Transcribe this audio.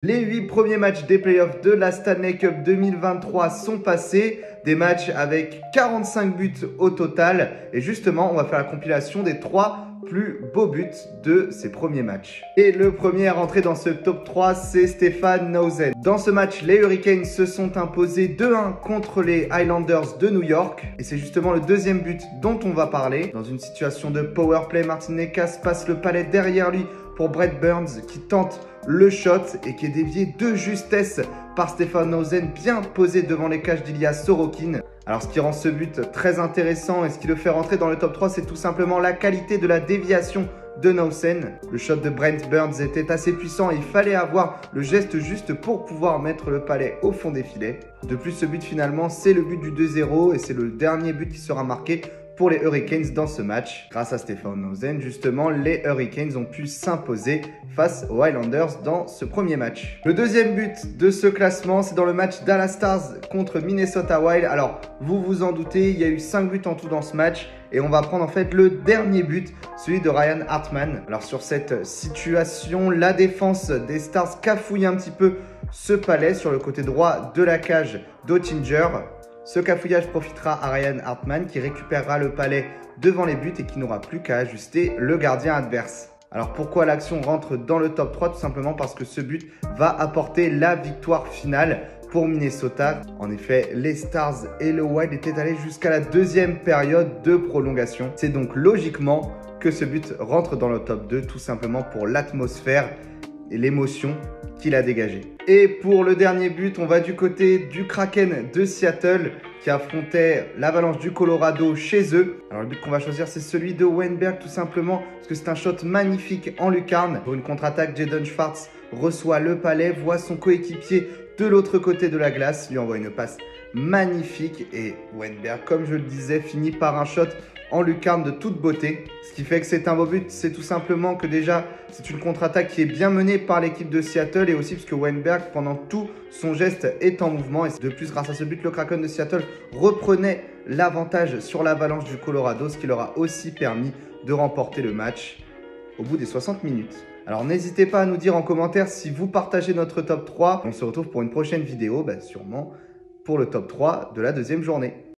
Les 8 premiers matchs des playoffs de la Stanley Cup 2023 sont passés. Des matchs avec 45 buts au total. Et justement, on va faire la compilation des 3 plus beaux buts de ces premiers matchs. Et le premier à rentrer dans ce top 3, c'est Stefan Noesen. Dans ce match, les Hurricanes se sont imposés 2-1 contre les Islanders de New York. Et c'est justement le deuxième but dont on va parler. Dans une situation de power play, Martin Necas passe le palais derrière lui pour Brent Burns qui tente le shot et qui est dévié de justesse par Stefan Noesen, bien posé devant les cages d'Ilya Sorokin. Alors ce qui rend ce but très intéressant et ce qui le fait rentrer dans le top 3, c'est tout simplement la qualité de la déviation de Noesen. Le shot de Brent Burns était assez puissant et il fallait avoir le geste juste pour pouvoir mettre le palais au fond des filets. De plus, ce but finalement, c'est le but du 2-0 et c'est le dernier but qui sera marqué pour les Hurricanes dans ce match. Grâce à Stefan Noesen, justement, les Hurricanes ont pu s'imposer face aux Islanders dans ce premier match. Le deuxième but de ce classement, c'est dans le match Dallas Stars contre Minnesota Wild. Alors, vous vous en doutez, il y a eu 5 buts en tout dans ce match. Et on va prendre en fait le dernier but, celui de Ryan Hartman. Alors sur cette situation, la défense des Stars cafouille un petit peu ce palais sur le côté droit de la cage d'Oettinger. Ce cafouillage profitera à Ryan Hartman qui récupérera le palais devant les buts et qui n'aura plus qu'à ajuster le gardien adverse. Alors pourquoi l'action rentre dans le top 3? Tout simplement parce que ce but va apporter la victoire finale pour Minnesota. En effet, les Stars et le Wild étaient allés jusqu'à la deuxième période de prolongation. C'est donc logiquement que ce but rentre dans le top 2, tout simplement pour l'atmosphère et l'émotion qu'il a dégagé. Et pour le dernier but, on va du côté du Kraken de Seattle qui affrontait l'Avalanche du Colorado chez eux. Alors le but qu'on va choisir, c'est celui de Wennberg tout simplement parce que c'est un shot magnifique en lucarne. Pour une contre-attaque, Jaden Schwartz reçoit le palais, voit son coéquipier de l'autre côté de la glace, lui envoie une passe magnifique et Wennberg, comme je le disais, finit par un shot en lucarne de toute beauté. Ce qui fait que c'est un beau but, c'est tout simplement que déjà, c'est une contre-attaque qui est bien menée par l'équipe de Seattle et aussi parce que Wennberg, pendant tout son geste, est en mouvement. Et de plus, grâce à ce but, le Kraken de Seattle reprenait l'avantage sur l'Avalanche du Colorado, ce qui leur a aussi permis de remporter le match au bout des 60 minutes. Alors n'hésitez pas à nous dire en commentaire si vous partagez notre top 3. On se retrouve pour une prochaine vidéo, sûrement pour le top 3 de la deuxième journée.